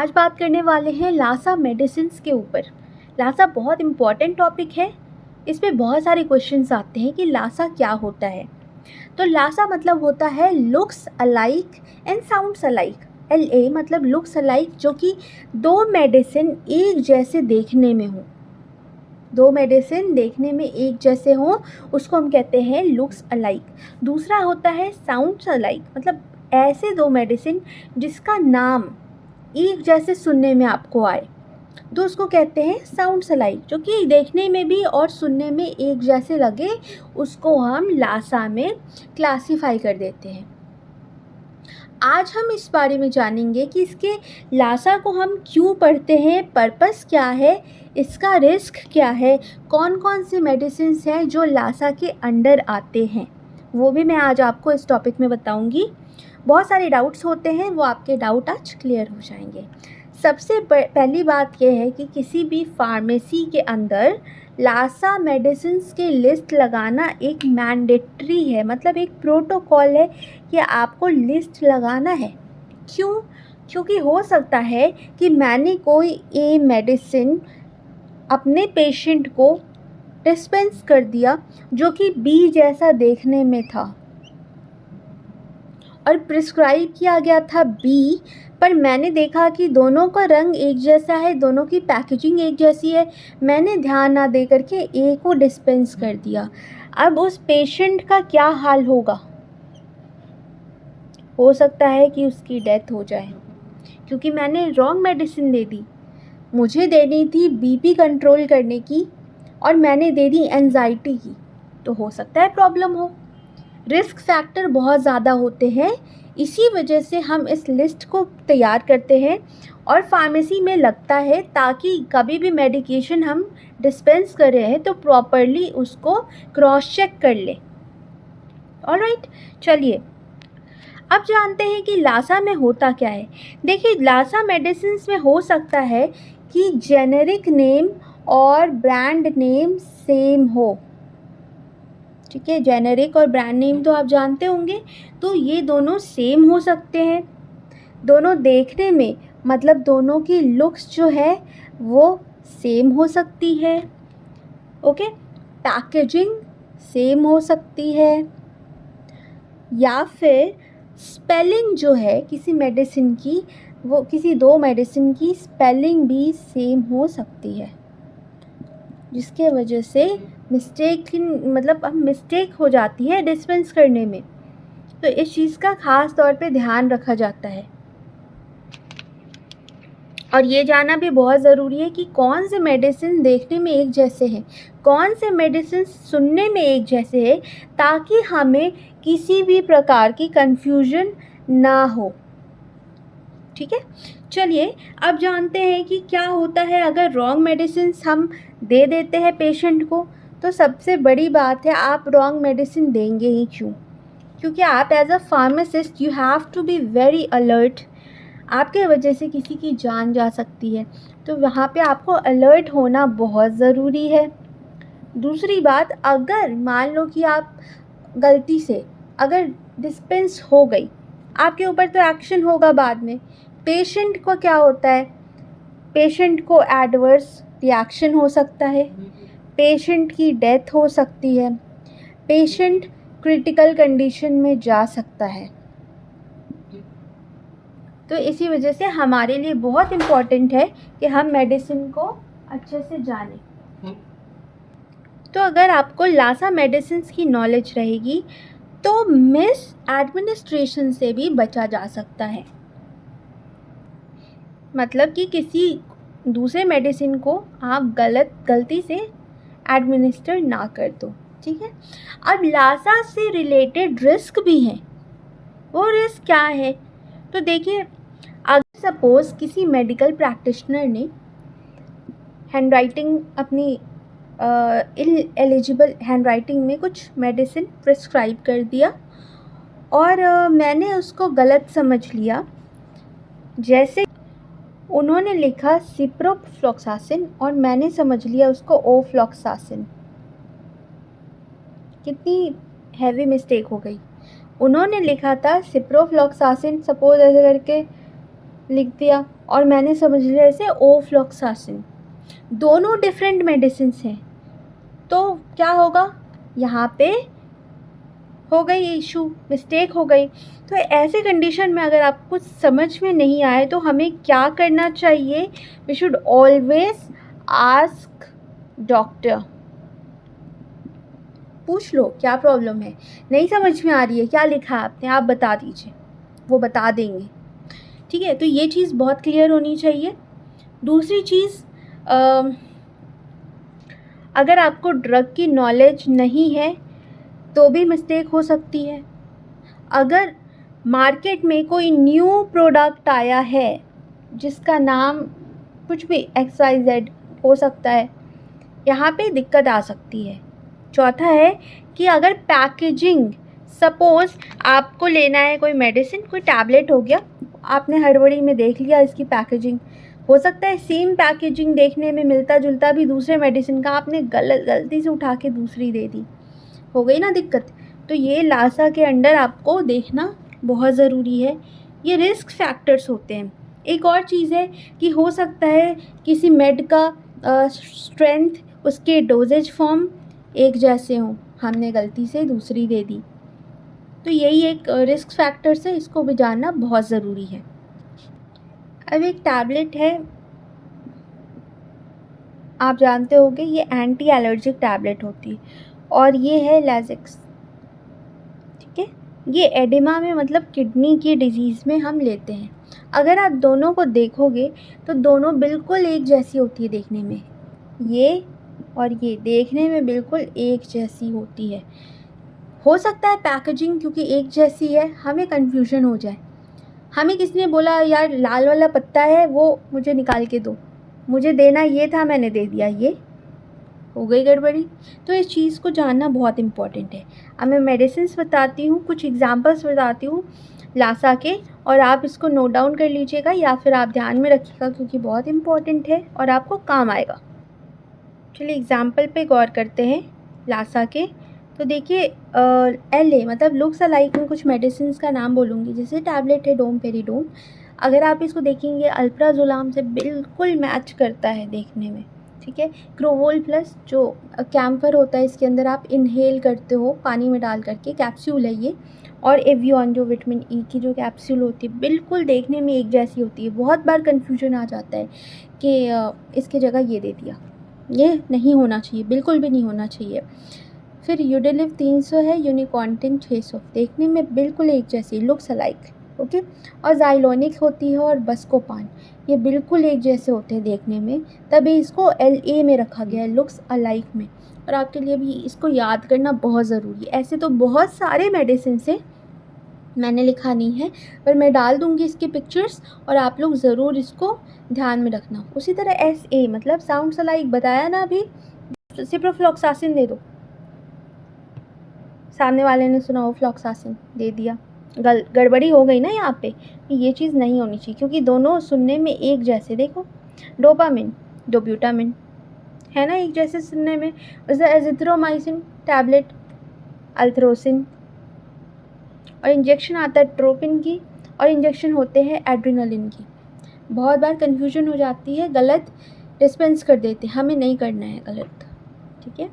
आज बात करने वाले हैं लासा मेडिसिन्स के ऊपर। लासा बहुत इम्पॉर्टेंट टॉपिक है। इस पे बहुत सारे क्वेश्चंस आते हैं कि लासा क्या होता है। तो लासा मतलब होता है looks alike and sounds alike. LA मतलब लुक्स अलाइक, जो कि दो मेडिसिन एक जैसे देखने में हो, दो मेडिसिन देखने में एक जैसे हों, उसको हम कहते हैं लुक्स अलाइक। दूसरा होता है साउंड्स अलाइक, मतलब ऐसे दो मेडिसिन जिसका नाम एक जैसे सुनने में आपको आए, तो उसको कहते हैं साउंड्स अलाइक। जो कि देखने में भी और सुनने में एक जैसे लगे, उसको हम लासा में क्लासिफाई कर देते हैं। आज हम इस बारे में जानेंगे कि इसके लासा को हम क्यों पढ़ते हैं, पर्पस क्या है, इसका रिस्क क्या है, कौन कौन से मेडिसिन्स हैं जो लासा के अंडर आते हैं, वो भी मैं आज आपको इस टॉपिक में बताऊंगी। बहुत सारे डाउट्स होते हैं, वो आपके डाउट आज क्लियर हो जाएंगे। सबसे पहली बात यह है कि किसी भी फार्मेसी के अंदर लासा मेडिसिन्स के लिस्ट लगाना एक मैंडेटरी है, मतलब एक प्रोटोकॉल है कि आपको लिस्ट लगाना है। क्यों? क्योंकि हो सकता है कि मैंने कोई ए मेडिसिन अपने पेशेंट को डिस्पेंस कर दिया जो कि बी जैसा देखने में था, और प्रिस्क्राइब किया गया था बी, पर मैंने देखा कि दोनों का रंग एक जैसा है, दोनों की पैकेजिंग एक जैसी है, मैंने ध्यान ना दे करके ए को डिस्पेंस कर दिया। अब उस पेशेंट का क्या हाल होगा? हो सकता है कि उसकी डेथ हो जाए, क्योंकि मैंने रॉन्ग मेडिसिन दे दी। मुझे देनी थी बीपी कंट्रोल करने की और मैंने दे दी एंजाइटी की, तो हो सकता है प्रॉब्लम हो। रिस्क फैक्टर बहुत ज़्यादा होते हैं, इसी वजह से हम इस लिस्ट को तैयार करते हैं और फार्मेसी में लगता है, ताकि कभी भी मेडिकेशन हम डिस्पेंस कर रहे हैं तो प्रॉपरली उसको क्रॉस चेक कर ले। ऑलराइट, चलिए अब जानते हैं कि लासा में होता क्या है। देखिए, लासा मेडिसिन्स में हो सकता है कि जेनेरिक नेम और ब्रांड नेम सेम हो। ठीक है, जेनेरिक और ब्रांड नेम तो आप जानते होंगे, तो ये दोनों सेम हो सकते हैं। दोनों देखने में, मतलब दोनों की लुक्स जो है वो सेम हो सकती है। ओके, पैकेजिंग सेम हो सकती है, या फिर स्पेलिंग जो है किसी मेडिसिन की, वो किसी दो मेडिसिन की स्पेलिंग भी सेम हो सकती है, जिसके वजह से मतलब अब मिस्टेक हो जाती है डिस्पेंस करने में। तो इस चीज़ का ख़ास तौर पे ध्यान रखा जाता है। और ये जानना भी बहुत ज़रूरी है कि कौन से मेडिसिन देखने में एक जैसे हैं, कौन से मेडिसिन सुनने में एक जैसे हैं, ताकि हमें किसी भी प्रकार की कन्फ्यूजन ना हो। ठीक है, चलिए अब जानते हैं कि क्या होता है अगर रॉन्ग मेडिसिन हम दे देते हैं पेशेंट को। तो सबसे बड़ी बात है, आप रॉन्ग मेडिसिन देंगे ही क्यों? क्योंकि आप as a pharmacist you have to be very alert. आपके वजह से किसी की जान जा सकती है, तो वहाँ पे आपको अलर्ट होना बहुत ज़रूरी है। दूसरी बात, अगर मान लो कि आप गलती से अगर डिस्पेंस हो गई, आपके ऊपर तो एक्शन होगा बाद में। पेशेंट को क्या होता है? पेशेंट को एडवर्स रिएक्शन हो सकता है, पेशेंट की डेथ हो सकती है, पेशेंट क्रिटिकल कंडीशन में जा सकता है। तो इसी वजह से हमारे लिए बहुत इम्पॉर्टेंट है कि हम मेडिसिन को अच्छे से जानें। तो अगर आपको लासा मेडिसिन्स की नॉलेज रहेगी तो मिस एडमिनिस्ट्रेशन से भी बचा जा सकता है, मतलब कि किसी दूसरे मेडिसिन को आप गलती से एडमिनिस्टर ना कर दो। ठीक है, अब लासा से रिलेटेड रिस्क भी हैं। वो रिस्क क्या है? तो देखिए, अगर सपोज़ किसी मेडिकल प्रैक्टिशनर ने हैंडराइटिंग अपनी एलिजिबल हैंडराइटिंग में कुछ मेडिसिन प्रिस्क्राइब कर दिया और मैंने उसको गलत समझ लिया। जैसे उन्होंने लिखा सिप्रोफ्लॉक्सासिन और मैंने समझ लिया उसको ओफ्लॉक्सासिन। कितनी हैवी मिस्टेक हो गई। उन्होंने लिखा था सिप्रोफ्लॉक्सासिन, सपोज ऐसे करके लिख दिया और मैंने समझ लिया इसे ओफ्लॉक्सासिन। दोनों डिफरेंट मेडिसिन हैं, तो क्या होगा, यहाँ पे हो गई इशू, मिस्टेक हो गई। तो ऐसे कंडीशन में अगर आपको समझ में नहीं आए तो हमें क्या करना चाहिए, we should always ask doctor. पूछ लो क्या प्रॉब्लम है, नहीं समझ में आ रही है, क्या लिखा है आपने, आप बता दीजिए, वो बता देंगे। ठीक है, तो ये चीज़ बहुत क्लियर होनी चाहिए। दूसरी चीज़, अगर आपको ड्रग की नॉलेज नहीं है तो भी मिस्टेक हो सकती है। अगर मार्केट में कोई न्यू प्रोडक्ट आया है जिसका नाम कुछ भी XYZ हो सकता है, यहाँ पे दिक्कत आ सकती है। चौथा है कि अगर पैकेजिंग, सपोज़ आपको लेना है कोई मेडिसिन, कोई टैबलेट हो गया, आपने हड़बड़ी में देख लिया इसकी पैकेजिंग, हो सकता है सेम पैकेजिंग देखने में मिलता जुलता भी दूसरे मेडिसिन का आपने गलती से उठा के दूसरी दे दी, हो गई ना दिक्कत। तो ये लासा के अंडर आपको देखना बहुत ज़रूरी है, ये रिस्क फैक्टर्स होते हैं। एक और चीज़ है कि हो सकता है किसी मेड का स्ट्रेंथ, उसके डोजेज फॉर्म एक जैसे हों, हमने गलती से दूसरी दे दी, तो यही एक रिस्क फैक्टर्स है, इसको भी जानना बहुत ज़रूरी है। अब एक टैबलेट है, आप जानते होंगे, ये एंटी एलर्जिक टैबलेट होती है और ये है लैजेक्स। ठीक है, ये एडिमा में मतलब किडनी की डिजीज़ में हम लेते हैं। अगर आप दोनों को देखोगे तो दोनों बिल्कुल एक जैसी होती है देखने में, ये और ये देखने में बिल्कुल एक जैसी होती है। हो सकता है पैकेजिंग क्योंकि एक जैसी है हमें कन्फ्यूजन हो जाए, हमें किसी ने बोला यार लाल वाला पत्ता है वो मुझे निकाल के दो, मुझे देना ये था, मैंने दे दिया, ये हो गई गड़बड़ी। तो इस चीज़ को जानना बहुत इम्पॉर्टेंट है। अब मैं मेडिसिन्स बताती हूँ, कुछ एग्जांपल्स बताती हूँ लासा के, और आप इसको नोट डाउन कर लीजिएगा या फिर आप ध्यान में रखिएगा क्योंकि बहुत इम्पॉर्टेंट है और आपको काम आएगा। चलिए एग्जाम्पल पे गौर करते हैं लासा के। तो देखिए LA मतलब लुक्स अलाइक में कुछ मेडिसिन का नाम बोलूँगी, जैसे टैबलेट है डोमपेरिडोन। अगर आप इसको देखेंगे अल्प्राजोलाम से बिल्कुल मैच करता है देखने में। ठीक है, क्रोवोल प्लस जो कैम्फर होता है इसके अंदर आप इनहेल करते हो पानी में डाल करके, कैप्सूल है ये, और एवियन जो विटामिन ई की जो कैप्सूल होती है बिल्कुल देखने में एक जैसी होती है। बहुत बार कन्फ्यूजन आ जाता है कि इसकी जगह ये दे दिया, ये नहीं होना चाहिए, बिल्कुल भी नहीं होना चाहिए। फिर यूडेलिव 300 है, यूनिकॉन्टिन 600, देखने में बिल्कुल एक जैसी, लुक्स अलाइक। ओके, और जाइलोनिक होती है और बस्कोपान, ये बिल्कुल एक जैसे होते हैं देखने में, तभी इसको LA में रखा गया है, लुक्स अलाइक में। और आपके लिए भी इसको याद करना बहुत ज़रूरी है। ऐसे तो बहुत सारे मेडिसिन से मैंने लिखा नहीं है, पर मैं डाल दूँगी इसकी पिक्चर्स और आप लोग ज़रूर इसको ध्यान में रखना। उसी तरह SA मतलब साउंड्स अलाइक बताया ना अभी, सिप्रोफ्लॉक्सासिन दे दो, सामने वाले ने सुना ओफ्लॉक्सासिन दे दिया, गड़बड़ी हो गई ना यहाँ पे। ये चीज़ नहीं होनी चाहिए क्योंकि दोनों सुनने में एक जैसे, देखो डोपामिन डोब्यूटामिन है ना एक जैसे सुनने में, जैसे एजिथ्रोमाइसिन टैबलेट अल्थ्रोसिन, और इंजेक्शन आता है ट्रोपिन की और इंजेक्शन होते हैं एड्रेनलिन की। बहुत बार कन्फ्यूजन हो जाती है, गलत डिस्पेंस कर देते हैं, हमें नहीं करना है गलत। ठीक है,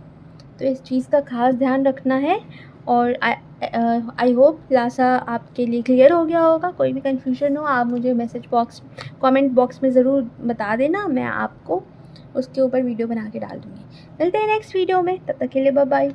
तो इस चीज़ का खास ध्यान रखना है। और आई होप लासा आपके लिए क्लियर हो गया होगा। कोई भी कन्फ्यूजन हो आप मुझे मैसेज बॉक्स, कमेंट बॉक्स में ज़रूर बता देना, मैं आपको उसके ऊपर वीडियो बना के डाल दूँगी। मिलते हैं नेक्स्ट वीडियो में, तब तक के लिए बाय बाय।